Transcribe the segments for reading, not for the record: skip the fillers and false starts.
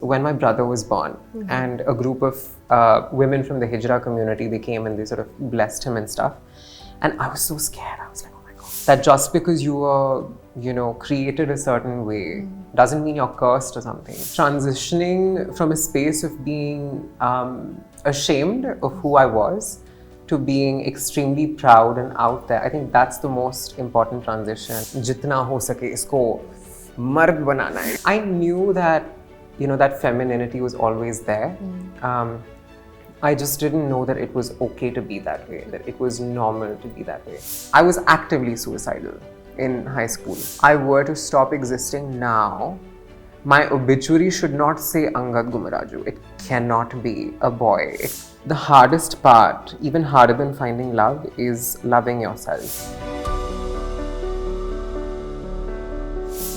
When my brother was born, and a group of women from the Hijra community, they came and they sort of blessed him and stuff. And I was so scared. I was like, oh my God. That just because you were, created a certain way doesn't mean you're cursed or something. Transitioning from a space of being ashamed of who I was to being extremely proud and out there, I think that's the most important transition. Jitna ho sake, isko mard banana hai. I knew that that femininity was always there. I just didn't know that it was okay to be that way, that it was normal to be that way. I was actively suicidal in high school. I were to stop existing now, my obituary should not say Angad Gumaraju. It cannot be a boy. The hardest part, even harder than finding love, is loving yourself.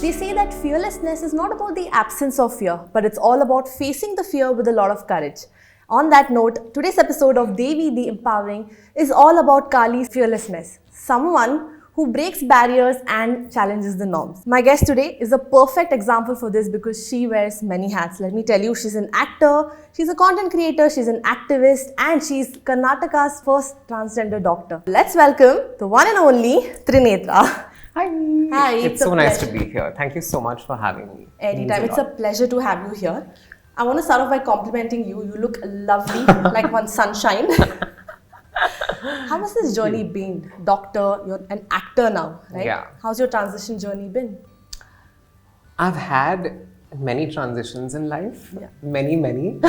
They say that fearlessness is not about the absence of fear, but it's all about facing the fear with a lot of courage. On that note, today's episode of Devi, the Empowering, is all about Kali's fearlessness. Someone who breaks barriers and challenges the norms. My guest today is a perfect example for this because she wears many hats. Let me tell you, she's an actor, she's a content creator, she's an activist, and she's Karnataka's first transgender doctor. Let's welcome the one and only Trinetra. Hi. Hi. It's so nice to be here. Thank you so much for having me. Anytime. It's a pleasure to have you here. I want to start off by complimenting you. You look lovely, like one sunshine. How has this journey been? Doctor, you're an actor now, right? Yeah. How's your transition journey been? I've had many transitions in life. Yeah. Many.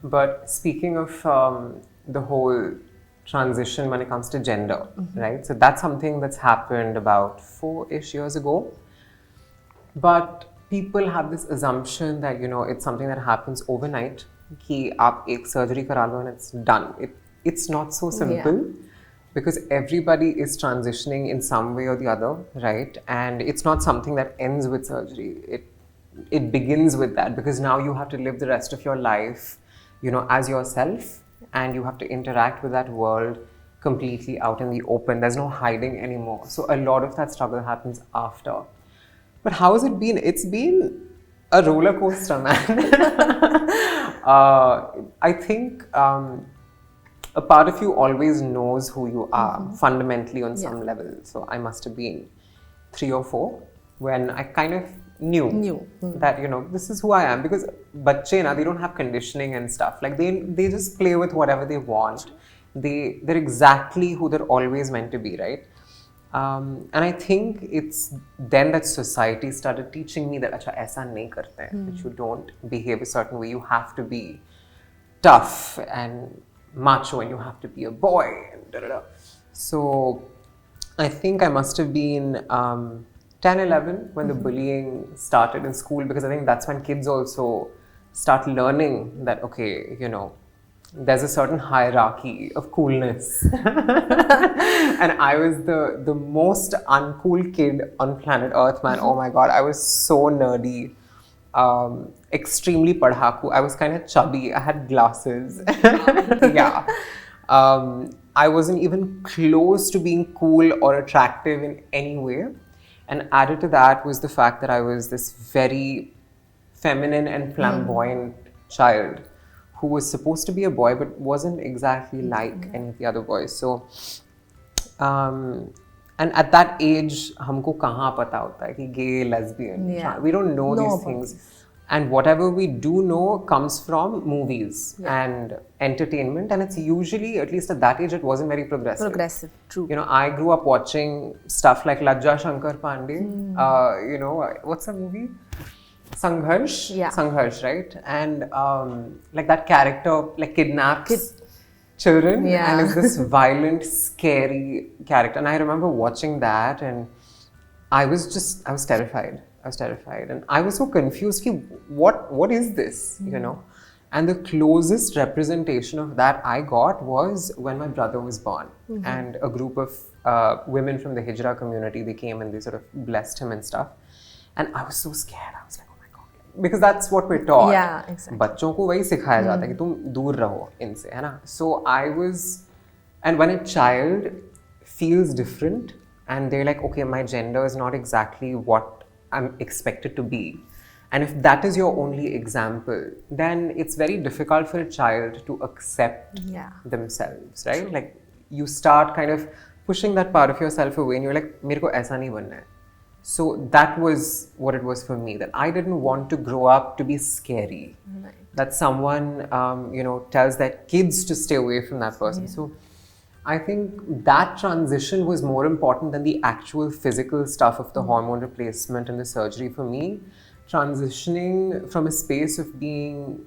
But speaking of the whole transition when it comes to gender, right? So that's something that's happened about 4-ish years ago. But people have this assumption that, it's something that happens overnight. Ki aap ek surgery kara lo and it's done. It's not so simple because everybody is transitioning in some way or the other, right? And it's not something that ends with surgery. It begins with that because now you have to live the rest of your life, as yourself. And you have to interact with that world completely out in the open. There's no hiding anymore. So a lot of that struggle happens after. But how has it been? It's been a roller coaster, man. I think a part of you always knows who you are fundamentally on some level. So I must have been 3 or 4 when I kind of knew that this is who I am, because bacche na, they don't have conditioning and stuff, like they just play with whatever they want. They're exactly who they're always meant to be, right? And I think it's then that society started teaching me that acha aisa nahi karte hain, that you don't behave a certain way, you have to be tough and macho and you have to be a boy and da. So I think I must have been 10, 11 when the bullying started in school, because I think that's when kids also start learning that, okay, there's a certain hierarchy of coolness. And I was the most uncool kid on planet Earth, man. Oh my God, I was so nerdy, extremely padhaku. I was kind of chubby. I had glasses. Yeah. I wasn't even close to being cool or attractive in any way. And added to that was the fact that I was this very feminine and flamboyant child who was supposed to be a boy but wasn't exactly like any of the other boys. So, and at that age, humko kahan pata hota hai ki gay, lesbian, trans. We don't know these things. And whatever we do know comes from movies and entertainment. And it's usually, at least at that age, it wasn't very progressive. Progressive, true. I grew up watching stuff like Lajja Shankar Pandey. What's the movie? Sangharsh. Yeah. Sangharsh, right? And like that character like kidnaps children and is this violent, scary character. And I remember watching that and I was terrified. And I was so confused, what is this, And the closest representation of that I got was when my brother was born. And a group of women from the Hijra community, they came and they sort of blessed him and stuff. And I was so scared. I was like, oh my God. Because that's what we're taught. Yeah, exactly. बच्चों को वही सिखाया जाता है कि तुम दूर रहो इनसे, है ना? So I was, and when a child feels different and they're like, okay, my gender is not exactly what I'm expected to be, And if that is your only example, then it's very difficult for a child to accept themselves, right? Like you start kind of pushing that part of yourself away and you're like, mere ko aisa nahi banna hai. So that was what it was for me, that I didn't want to grow up to be scary. Right. That someone, tells their kids to stay away from that person. So I think that transition was more important than the actual physical stuff of the hormone replacement and the surgery for me. Transitioning from a space of being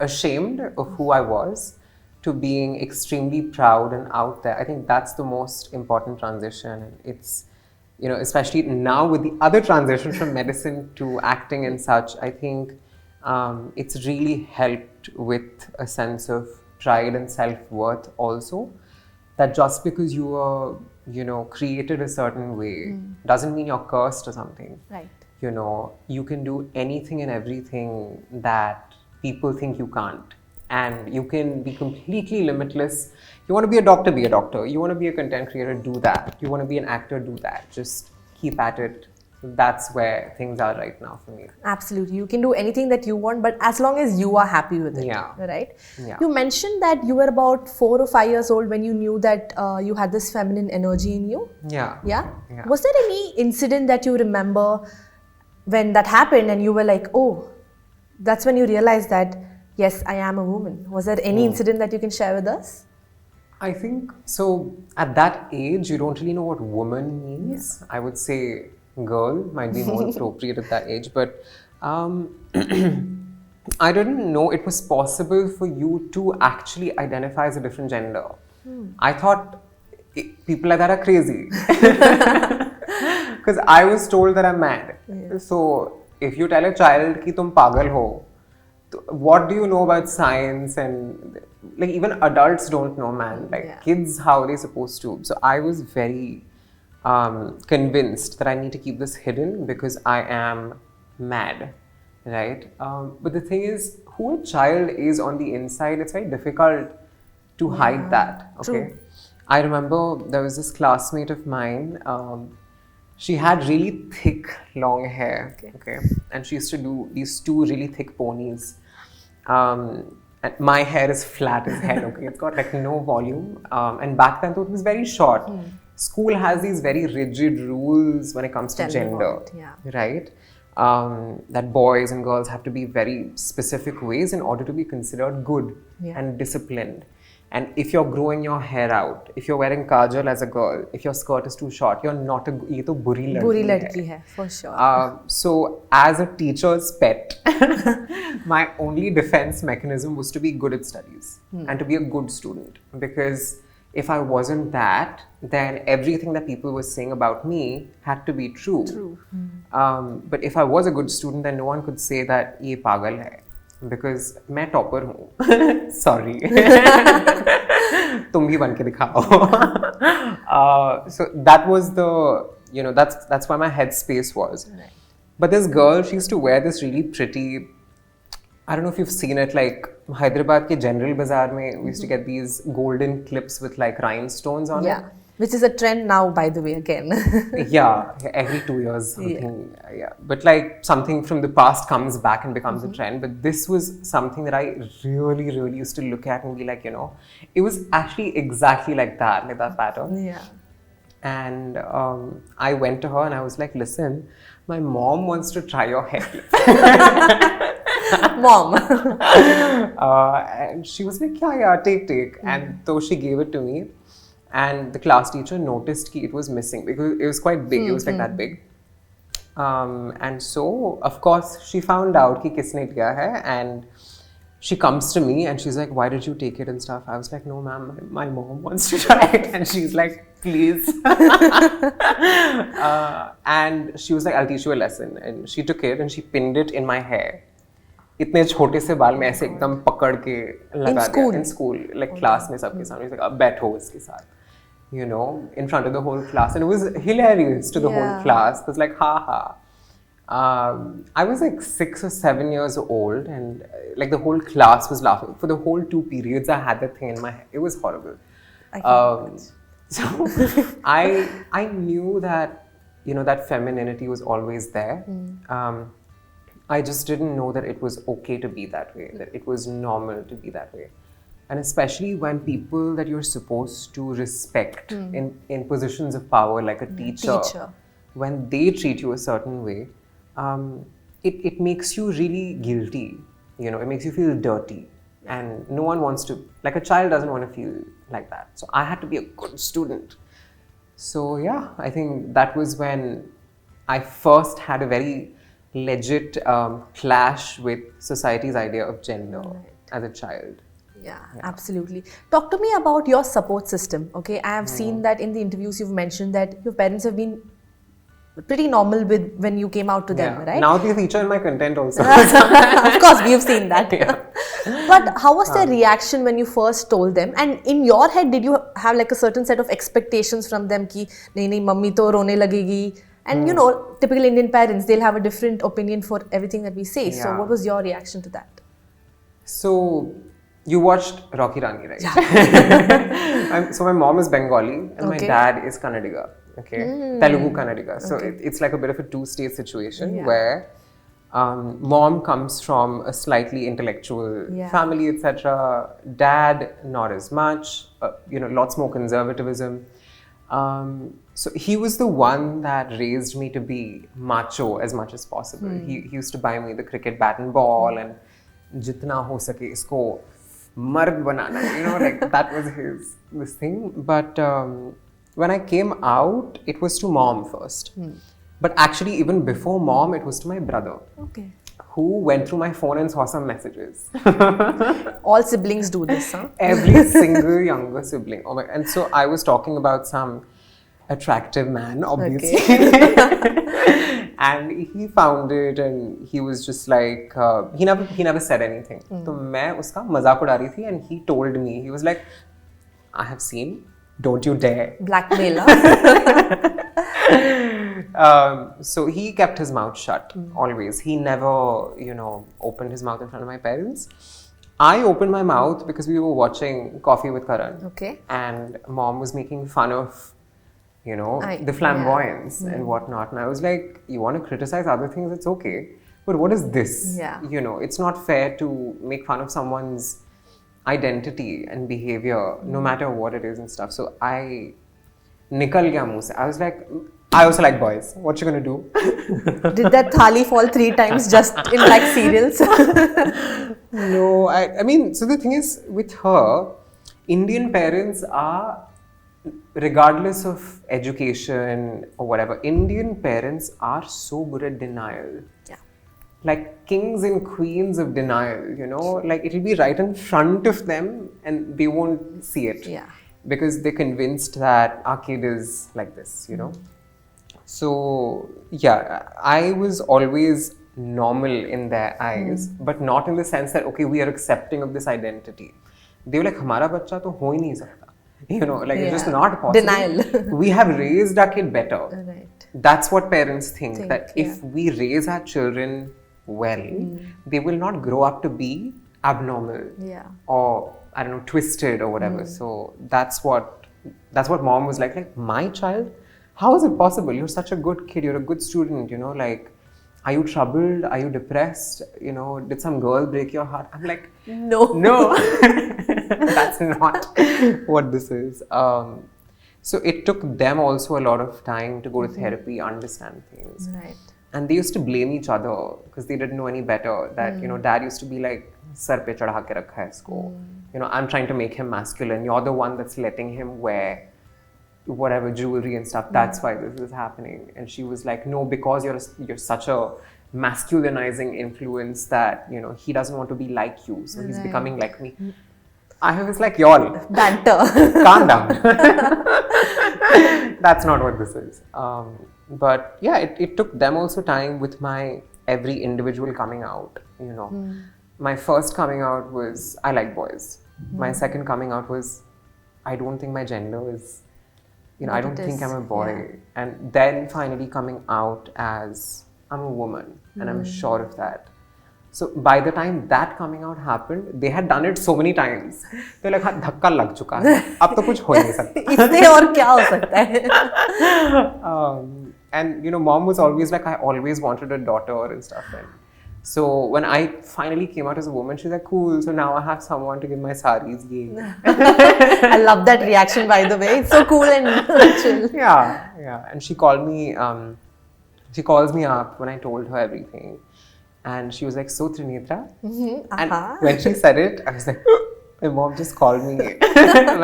ashamed of who I was to being extremely proud and out there. I think that's the most important transition. And it's, especially now with the other transition from medicine to acting and such, I think it's really helped with a sense of pride and self-worth also. That just because you are, created a certain way doesn't mean you're cursed or something. Right. You can do anything and everything that people think you can't. And you can be completely limitless. You want to be a doctor, be a doctor. You want to be a content creator, do that. You want to be an actor, do that. Just keep at it. That's where things are right now for me. Absolutely. You can do anything that you want, but as long as you are happy with it. Yeah. Right? Yeah. You mentioned that you were about 4 or 5 years old when you knew that you had this feminine energy in you. Yeah. Yeah? Was there any incident that you remember when that happened and you were like, oh, that's when you realized that, yes, I am a woman? Was there any incident that you can share with us? I think, so at that age, you don't really know what woman means. I would say girl might be more appropriate at that age, but I didn't know it was possible for you to actually identify as a different gender. I thought people like that are crazy. Because I was told that I'm mad. So if you tell a child ki tum pagal ho, what do you know about science? And like even adults don't know, man. Like kids, how are they supposed to? So I was very convinced that I need to keep this hidden because I am mad, right? But the thing is, who a child is on the inside, it's very difficult to hide that. Okay. True. I remember there was this classmate of mine. She had really thick, long hair. Okay. And she used to do these 2 really thick ponies. And my hair is flat as hell. Okay. It's got like no volume. And back then, though, it was very short. School has these very rigid rules when it comes to gender, right? That boys and girls have to be very specific ways in order to be considered good and disciplined. And if you're growing your hair out, if you're wearing kajal as a girl, if your skirt is too short, you're not a ye to buri ladki hai, for sure. So as a teacher's pet, my only defense mechanism was to be good at studies and to be a good student. Because if I wasn't that, then everything that people were saying about me had to be true. But if I was a good student, then no one could say that ye pagal hai. Because मैं topper हूँ. Sorry. तुम भी बन के दिखाओ. So that was the, that's where my headspace was. Right. But this girl, she used to wear this really pretty, I don't know if you've seen it, like Hyderabad ke General Bazaar mein, we used to get these golden clips with like rhinestones on it. Which is a trend now, by the way, again. Every 2 years. But like something from the past comes back and becomes a trend. But this was something that I really, really used to look at and be like, it was actually exactly like that pattern. And I went to her and I was like, listen, my mom wants to try your hair clip. Mom. And she was like, yeah, take. And so she gave it to me. And the class teacher noticed that it was missing because it was quite big. It was like that big. And so, of course, she found out ki kisne diya hai, and she comes to me and she's like, why did you take it and stuff? I was like, no, ma'am, my mom wants to try it. And she's like, please. And she was like, I'll teach you a lesson. And she took it and she pinned it in my hair. इतने छोटे से बाल में ऐसे एकदम पकड़ के लगा दिया in school, like class में सबके सामने, like अब बैठो इसके साथ, in front of the whole class, and it was hilarious to the whole class. It was like ha. I was like 6 or 7 years old, and like the whole class was laughing. For the whole 2 periods, I had that thing in my head. It was horrible. So I knew that that femininity was always there. I just didn't know that it was okay to be that way, that it was normal to be that way. And especially when people that you're supposed to respect in positions of power, like a teacher, when they treat you a certain way, it makes you really guilty. You know, it makes you feel dirty. And no one wants to, like a child doesn't want to feel like that. So I had to be a good student. So yeah, I think that was when I first had a very legit clash with society's idea of gender as a child. Yeah, absolutely. Talk to me about your support system. Okay, I have seen that in the interviews you've mentioned that your parents have been pretty normal with when you came out to them, right? Now they feature in my content also. Of course, we've seen that. But how was their reaction when you first told them? And in your head, did you have like a certain set of expectations from them ki nahi mummy to rone lagegi? And you know, typical Indian parents, they'll have a different opinion for everything that we say. So what was your reaction to that? So you watched Rocky Rani, right? Yeah. So my mom is Bengali and my dad is Kannadiga. Okay, Telugu Kannadiga. So it's like a bit of a two-state situation where mom comes from a slightly intellectual family, etc. Dad, not as much. You know, lots more conservatism. So he was the one that raised me to be macho as much as possible. He used to buy me the cricket bat and ball and jitna ho sake isko mard banana. You know, like that was this thing. But when I came out, it was to mom first. But actually, even before mom, it was to my brother. Okay. Who went through my phone and saw some messages. All siblings do this, huh? Every single younger sibling. Oh my, and so I was talking about some attractive man, obviously. Okay. And he found it and he was just like, he never said anything. So I uska mazak uda rahi thi and he told me, he was like, I have seen, don't you dare. Blackmailer. So he kept his mouth shut always. He never, you know, opened his mouth in front of my parents. I opened my mouth because we were watching Coffee with Karan. Okay. And mom was making fun of, you know, the flamboyance and whatnot. And I was like, you want to criticize other things, it's okay. But what is this? Yeah. You know, it's not fair to make fun of someone's identity and behavior, no matter what it is and stuff. So I nikal gaya muh se. I was like, I also like boys. What you gonna do? Did that thali fall 3 times just in like serials? No, I mean, so the thing is with her, Indian parents are, regardless of education or whatever, Indian parents are so good at denial. Yeah. Like kings and queens of denial, you know, like it'll be right in front of them and they won't see it. Yeah. Because they're convinced that our kid is like this, you know. So, yeah, I was always normal in their eyes, but not in the sense that, okay, we are accepting of this identity. They were like, hamara bachcha to ho hi nahi sakta. You know, like it's just not possible. Denial. We have raised our kid better. Right. That's what parents think that if we raise our children well, they will not grow up to be abnormal or, I don't know, twisted or whatever. So that's what mom was like, my child? How is it possible? You're such a good kid. You're a good student, you know, like, are you troubled? Are you depressed? You know, did some girl break your heart? I'm like, no. That's not what this is. So it took them also a lot of time to go to therapy, understand things. Right. And they used to blame each other because they didn't know any better. That, you know, dad used to be like, sar pe chadha ke rakha hai isko. You know, I'm trying to make him masculine. You're the one that's letting him wear whatever jewelry and stuff. That's why this is happening. And she was like, no, because you're such a masculinizing influence that, you know, he doesn't want to be like you. So he's becoming like me. I was like, y'all. Banter. Calm down. That's not what this is. But yeah, it took them also time with my every individual coming out, you know. My first coming out was, I like boys. My second coming out was, I don't think my gender is, you know, I don't think I'm a boy. And then finally coming out as, I'm a woman and I'm sure of that. So by the time that coming out happened, they had done it so many times. They're like, हाँ धक्का लग चुका है, अब तो कुछ हो ही नहीं सकता. इससे और क्या हो सकता है? And you know, mom was always like, I always wanted a daughter and stuff. And So when I finally came out as a woman, she's like, cool, so now I have someone to give my saris. Yay. I love that reaction, by the way. It's so cool and chill. Yeah. And she calls me up when I told her everything. And she was like, so Trinetra? And when she said it, I was like, my mom just called me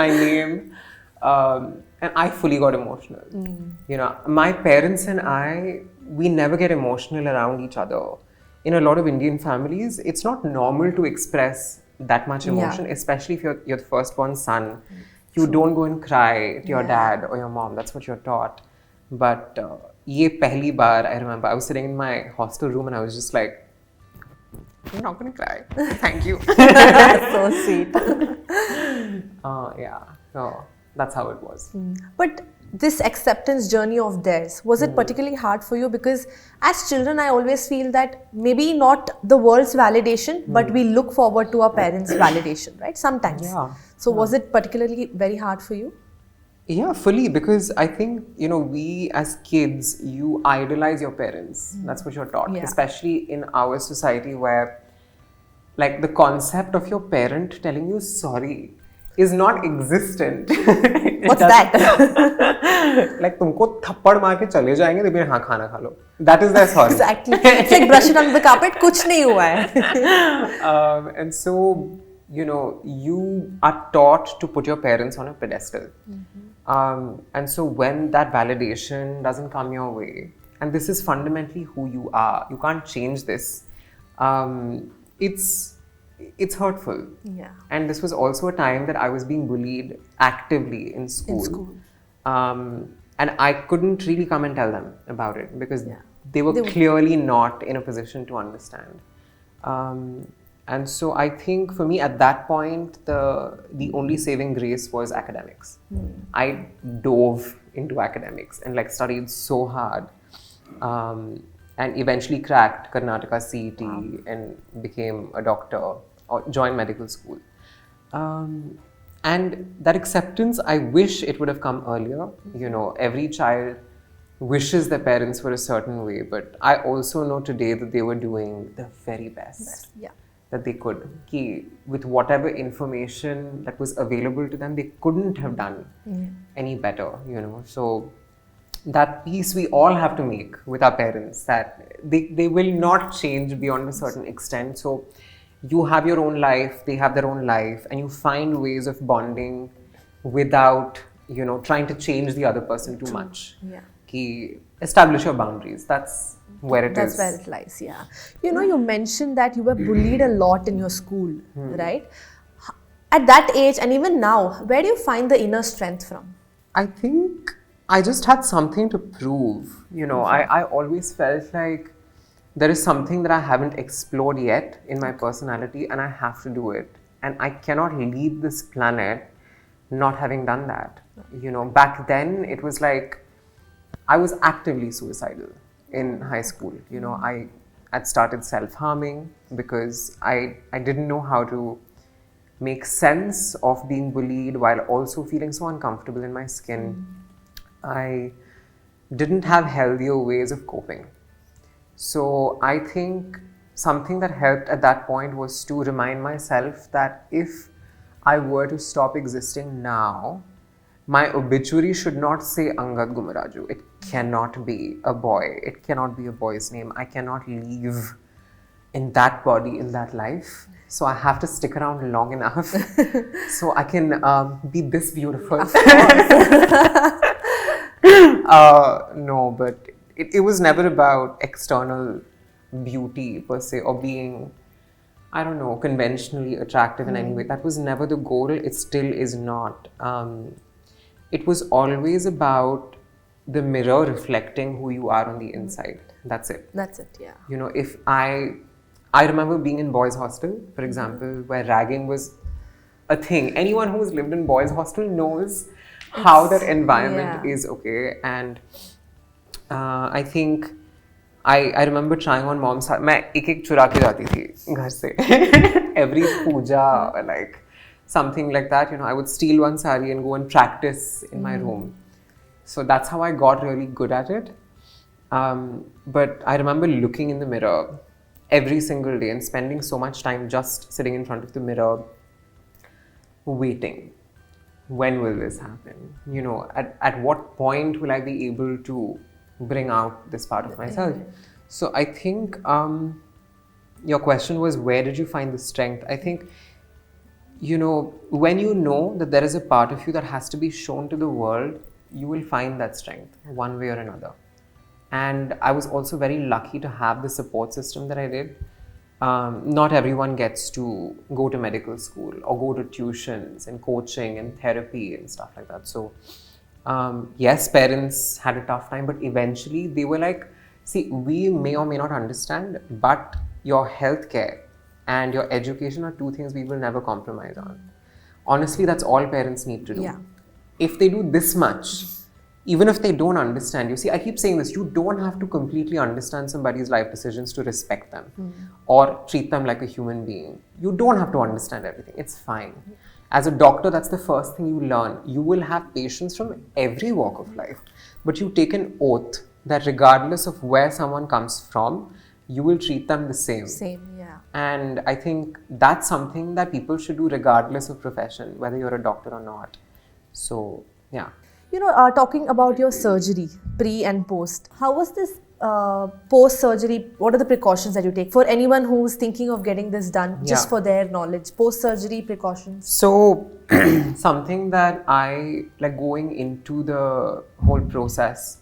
my name. And I fully got emotional. You know, my parents and I, we never get emotional around each other. In a lot of Indian families, it's not normal to express that much emotion, especially if you're the firstborn son. You don't go and cry to your dad or your mom. That's what you're taught. But ye pehli baar, I remember, I was sitting in my hostel room and I was just like, I'm not going to cry. Thank you. So sweet. So that's how it was. But this acceptance journey of theirs, was it particularly hard for you? Because as children, I always feel that maybe not the world's validation, but we look forward to our parents' validation, right? Sometimes. So was it particularly very hard for you? Yeah, fully, because I think, you know, we as kids, you idolize your parents. That's what you're taught, especially in our society where, like, the concept of your parent telling you sorry is not existent. What's that? Like, तुमको थप्पड़ मार के चले जाएंगे तो फिर हाँ खाना खा लो. That is their sorry. Exactly. It's like brush it under the carpet. कुछ नहीं हुआ है. And so, you know, you are taught to put your parents on a pedestal. And so when that validation doesn't come your way, and this is fundamentally who you are, you can't change this. It's hurtful. Yeah. And this was also a time that I was being bullied actively in school. And I couldn't really come and tell them about it because they were clearly not in a position to understand. And so I think for me at that point, the only saving grace was academics. I dove into academics and like studied so hard. And eventually cracked Karnataka CET and became a doctor or joined medical school. And that acceptance, I wish it would have come earlier. You know, every child wishes their parents were a certain way, but I also know today that they were doing the very best that they could. With whatever information that was available to them, they couldn't have done any better, you know. So that peace we all have to make with our parents, that they will not change beyond a certain extent. So you have your own life, they have their own life, and you find ways of bonding without, you know, trying to change the other person too much. Establish your boundaries. That's where it is. That's where it lies, yeah. You know, you mentioned that you were bullied a lot in your school, right? At that age and even now, where do you find the inner strength from? I think I just had something to prove. You know, I always felt like there is something that I haven't explored yet in my personality and I have to do it. And I cannot leave this planet not having done that. You know, back then it was like I was actively suicidal in high school. You know, I had started self-harming because I didn't know how to make sense of being bullied while also feeling so uncomfortable in my skin. I didn't have healthier ways of coping. So I think something that helped at that point was to remind myself that if I were to stop existing now, my obituary should not say Angad Gumaraju. It cannot be a boy. It cannot be a boy's name. I cannot live in that body, in that life. So I have to stick around long enough so I can be this beautiful. No, but it was never about external beauty per se or being, I don't know, conventionally attractive in any way. That was never the goal. It still is not. It was always about the mirror reflecting who you are on the inside. That's it. That's it, yeah. You know, if I remember being in boys' hostel, for example, where ragging was a thing. Anyone who's lived in boys' hostel knows how that environment is, okay? And I think I remember trying on mom's sari. मैं एक चुरा के जाती थी घर से. Every puja or like something like that, you know, I would steal one sari and go and practice in my room. So that's how I got really good at it. But I remember looking in the mirror every single day and spending so much time just sitting in front of the mirror, waiting. When will this happen? You know, at what point will I be able to bring out this part of myself? So I think your question was, where did you find the strength? I think, you know, when you know that there is a part of you that has to be shown to the world, you will find that strength one way or another. And I was also very lucky to have the support system that I did. Not everyone gets to go to medical school or go to tuitions and coaching and therapy and stuff like that. So yes, parents had a tough time, but eventually they were like, see, we may or may not understand, but your healthcare and your education are two things we will never compromise on. Honestly, that's all parents need to do. Yeah. If they do this much, even if they don't understand, you see, I keep saying this, you don't have to completely understand somebody's life decisions to respect them or treat them like a human being. You don't have to understand everything. It's fine. As a doctor, that's the first thing you learn. You will have patients from every walk of life, but you take an oath that regardless of where someone comes from, you will treat them the same. Same, yeah. And I think that's something that people should do regardless of profession, whether you're a doctor or not. So, yeah. You know, talking about your surgery, pre and post, how was this post-surgery? What are the precautions that you take for anyone who's thinking of getting this done, just for their knowledge? Post-surgery precautions? So, something that I, like going into the whole process,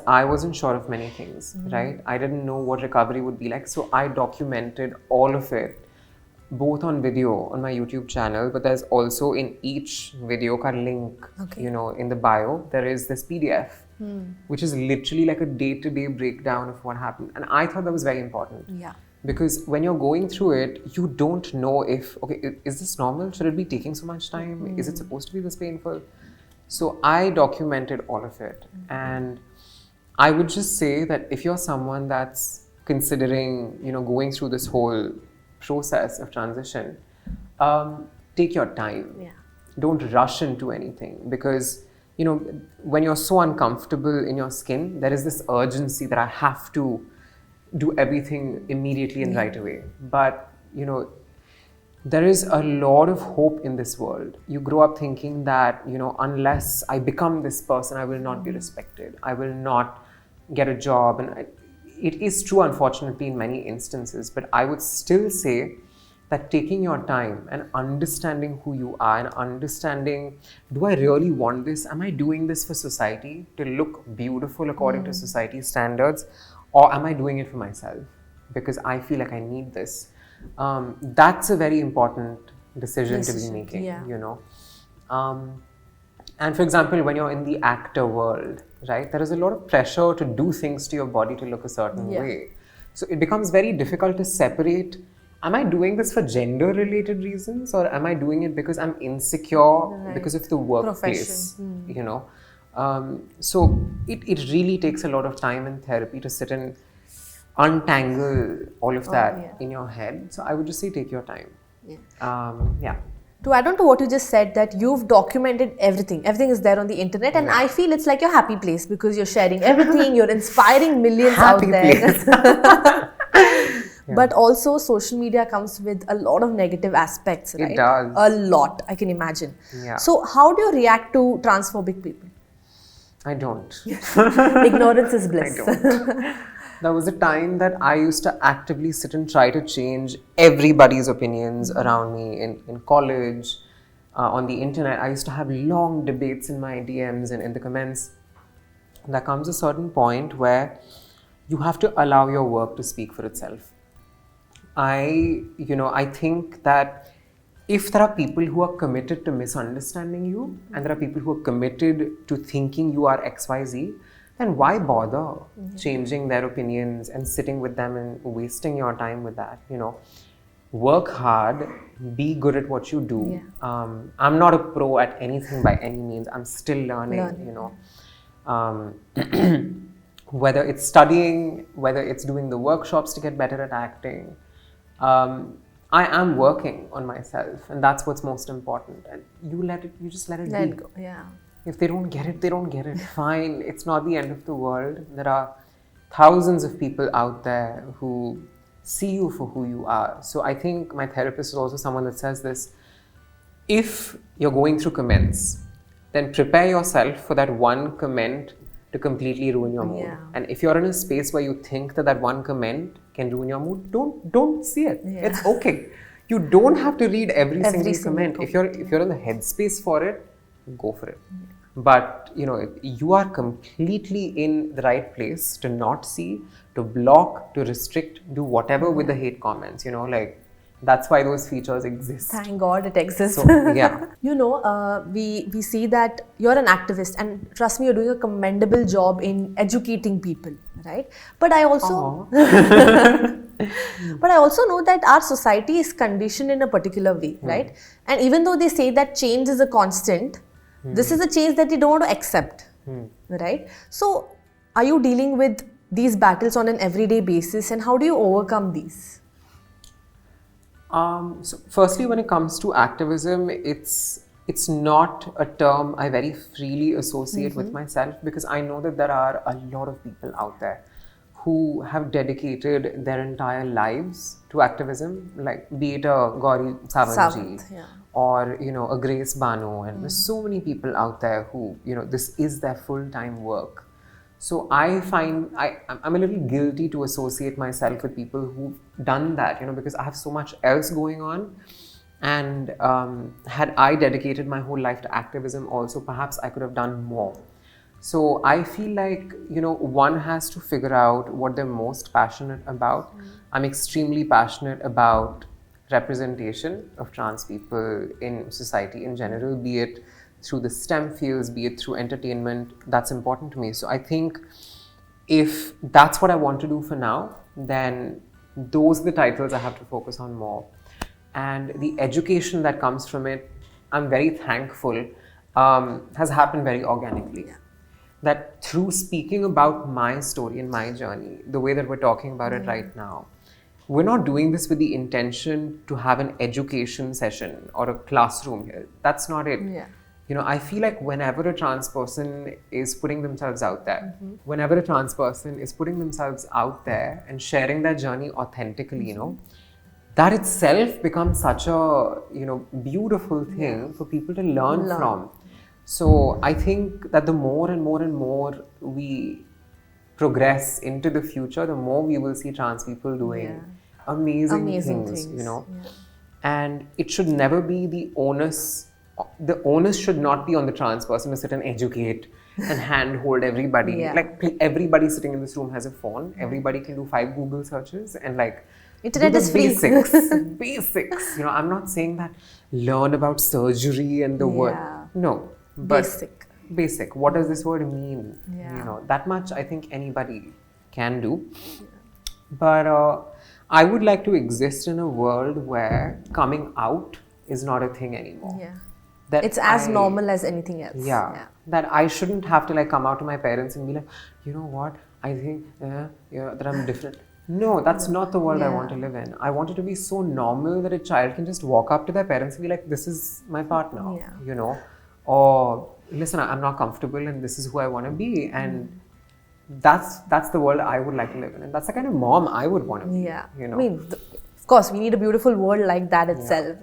I wasn't sure of many things, right? I didn't know what recovery would be like. So I documented all of it, both on video on my YouTube channel, but there's also in each video ka link, you know, in the bio, there is this PDF, which is literally like a day-to-day breakdown of what happened. And I thought that was very important. Yeah. Because when you're going through it, you don't know if, okay, is this normal? Should it be taking so much time? Is it supposed to be this painful? So I documented all of it. And I would just say that if you're someone that's considering, you know, going through this whole process of transition, take your time. Yeah. Don't rush into anything, because, you know, when you're so uncomfortable in your skin, there is this urgency that I have to do everything immediately and right away. But, you know, there is a lot of hope in this world. You grow up thinking that, you know, unless I become this person, I will not be respected. I will not get a job. And it is true, unfortunately, in many instances. But I would still say that taking your time and understanding who you are and understanding, do I really want this? Am I doing this for society to look beautiful according to society's standards? Or am I doing it for myself because I feel like I need this? That's a very important decision to be making, you know. And for example, when you're in the actor world, right, there is a lot of pressure to do things to your body to look a certain way. So it becomes very difficult to separate, am I doing this for gender-related reasons, or am I doing it because I'm insecure because of the workplace, you know? So it really takes a lot of time and therapy to sit and untangle all of that in your head. So I would just say take your time. To add on to what you just said, that you've documented everything. Everything is there on the internet, and I feel it's like your happy place because you're sharing everything, you're inspiring millions out there. But also social media comes with a lot of negative aspects, right? It does. A lot, I can imagine. So how do you react to transphobic people? I don't. Ignorance is bliss. I don't. There was a time that I used to actively sit and try to change everybody's opinions around me in college, on the internet. I used to have long debates in my DMs and in the comments. There comes a certain point where you have to allow your work to speak for itself. I think that if there are people who are committed to misunderstanding you and there are people who are committed to thinking you are XYZ, then why bother changing their opinions and sitting with them and wasting your time with that, you know? Work hard, be good at what you do. I'm not a pro at anything by any means. I'm still learning. You know. Whether it's studying, whether it's doing the workshops to get better at acting, I am working on myself, and that's what's most important. And you just let it be. Go. If they don't get it, they don't get it. Fine. It's not the end of the world. There are thousands of people out there who see you for who you are. So I think my therapist is also someone that says this: if you're going through comments, then prepare yourself for that one comment to completely ruin your mood. Yeah. And if you're in a space where you think that that one comment can ruin your mood, don't see it. Yeah. It's okay. You don't have to read every single single comment. If you're in the headspace for it, go for it. But you are completely in the right place to not see, to block, to restrict, do whatever with the hate comments. That's why those features exist. Thank God it exists. So, yeah. We see that you're an activist, and trust me, you're doing a commendable job in educating people, right? But I also but I also know that our society is conditioned in a particular way, right? And even though they say that change is a constant, this is a change that you don't want to accept, right? So are you dealing with these battles on an everyday basis, and how do you overcome these? So firstly, when it comes to activism, it's not a term I very freely associate with myself, because I know that there are a lot of people out there who have dedicated their entire lives to activism, like be it a Gauri Sawantji or a Grace Banu, and there's so many people out there who this is their full-time work. So I find I'm a little guilty to associate myself with people who've done that, because I have so much else going on. And had I dedicated my whole life to activism also, perhaps I could have done more. So I feel like, one has to figure out what they're most passionate about. I'm extremely passionate about representation of trans people in society in general, be it through the STEM fields, be it through entertainment. That's important to me. So I think if that's what I want to do for now, then those are the titles I have to focus on more. And the education that comes from it, I'm very thankful, has happened very organically. That through speaking about my story and my journey, the way that we're talking about it right now, we're not doing this with the intention to have an education session or a classroom here. That's not it. I feel like whenever a trans person is putting themselves out there, and sharing their journey authentically, that itself becomes such a, beautiful thing for people to learn from. So I think that the more and more and more we progress into the future, the more we will see trans people doing amazing things. And it should never be the onus should not be on the trans person to sit and educate and handhold everybody. Like everybody sitting in this room has a phone. Everybody can do 5 Google searches and internet is free. Basics. I'm not saying that learn about surgery and the word. No. But basic. What does this word mean? That much I think anybody can do. But I would like to exist in a world where coming out is not a thing anymore. That it's as normal as anything else. That I shouldn't have to come out to my parents and be like, you know what, I think that I'm different. No, that's not the world I want to live in. I want it to be so normal that a child can just walk up to their parents and be like, this is my partner, or listen, I'm not comfortable and this is who I want to be. And that's the world I would like to live in. And that's the kind of mom I would want to be. I mean, of course, we need a beautiful world like that itself.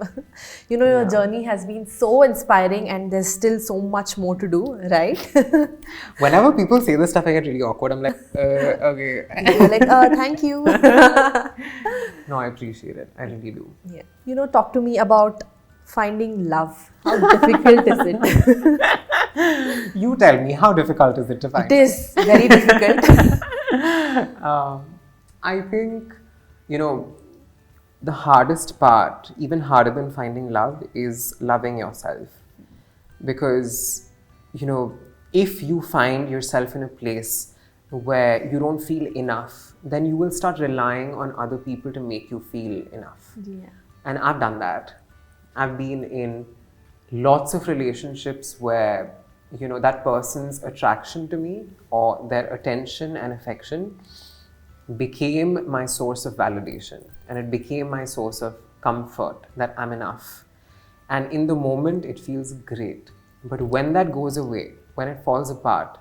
Your journey has been so inspiring, and there's still so much more to do, right? Whenever people say this stuff, I get really awkward. I'm like, okay. You're like, thank you. No, I appreciate it. I really do. Talk to me about finding love. How difficult is it? You tell me, how difficult is it to find? It is very difficult. I think, the hardest part, even harder than finding love, is loving yourself. Because, if you find yourself in a place where you don't feel enough, then you will start relying on other people to make you feel enough. And I've done that. I've been in lots of relationships where, that person's attraction to me or their attention and affection became my source of validation, and it became my source of comfort that I'm enough. And in the moment, it feels great. But when that goes away, when it falls apart,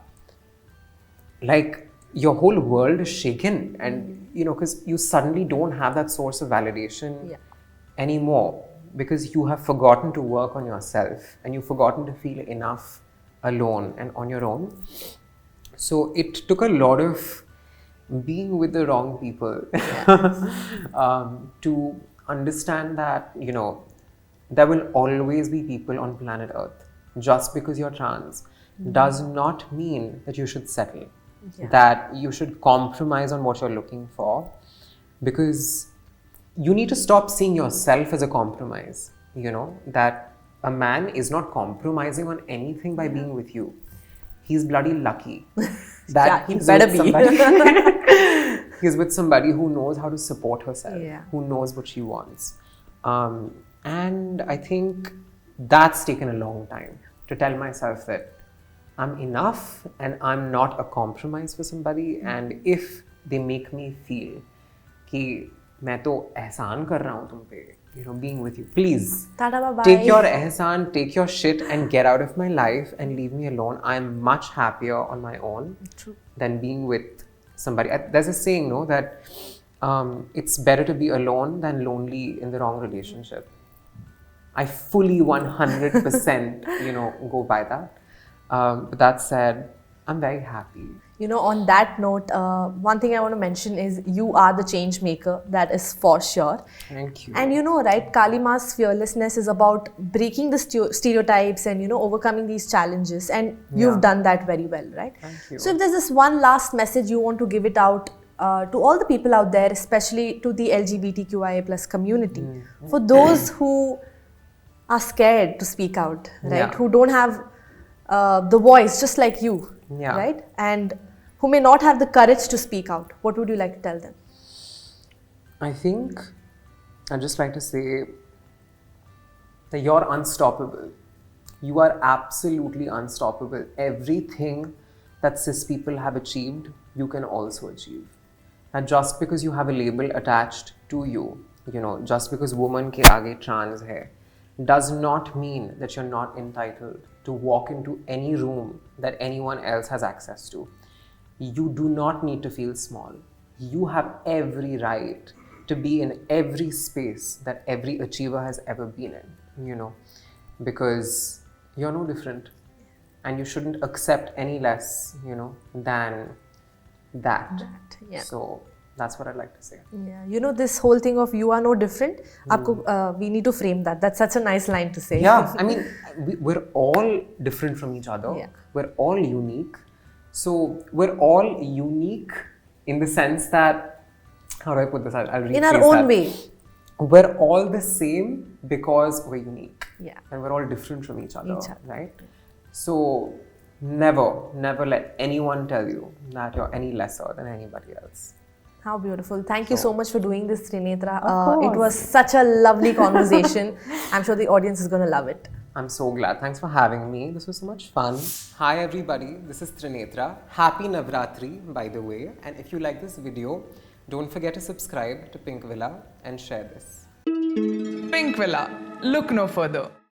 your whole world is shaken, and because you suddenly don't have that source of validation anymore, because you have forgotten to work on yourself and you've forgotten to feel enough alone and on your own. So it took a lot of being with the wrong people to understand that there will always be people on planet Earth. Just because you're trans does not mean that you should settle, that you should compromise on what you're looking for, because you need to stop seeing yourself as a compromise. That a man is not compromising on anything by being with you. He's bloody lucky that he better be. He's with somebody who knows how to support herself, who knows what she wants. And I think that's taken a long time to tell myself that I'm enough and I'm not a compromise for somebody. And if they make me feel कि मैं तो एहसान कर रहा हूँ तुम पे, being with you, please take your ehsan, take your shit and get out of my life and leave me alone. I'm much happier on my own than being with somebody. There's a saying, no, that it's better to be alone than lonely in the wrong relationship. I fully 100% go by that. But that said, I'm very happy. On that note, one thing I want to mention is you are the change maker, that is for sure. Thank you. And right, Kalima's Fearlessness is about breaking the stereotypes and overcoming these challenges, and you've done that very well, right? Thank you. So if there's this one last message you want to give it out to all the people out there, especially to the LGBTQIA plus community, for those who are scared to speak out, right? Who don't have the voice just like you, right? And who may not have the courage to speak out, what would you like to tell them? I think I'd just like to say that you're unstoppable. You are absolutely unstoppable. Everything that cis people have achieved, you can also achieve. And just because you have a label attached to you, just because woman ke aage trans hai, does not mean that you're not entitled to walk into any room that anyone else has access to. You do not need to feel small. You have every right to be in every space that every achiever has ever been in, because you're no different, and you shouldn't accept any less, than that. So that's what I'd like to say. Yeah, this whole thing of you are no different, we need to frame that. That's such a nice line to say. Yeah, I mean, we're all different from each other. Yeah. We're all unique. So we're all unique in the sense that, how do I put this? I'll rephrase in our own way. We're all the same because we're unique. Yeah. And we're all different from each other, right? So never let anyone tell you that you're any lesser than anybody else. How beautiful. Thank you so much for doing this, Trinetra. It was such a lovely conversation. I'm sure the audience is going to love it. I'm so glad. Thanks for having me. This was so much fun. Hi everybody, this is Trinetra. Happy Navratri, by the way. And if you like this video, don't forget to subscribe to Pink Villa and share this. Pink Villa. Look no further.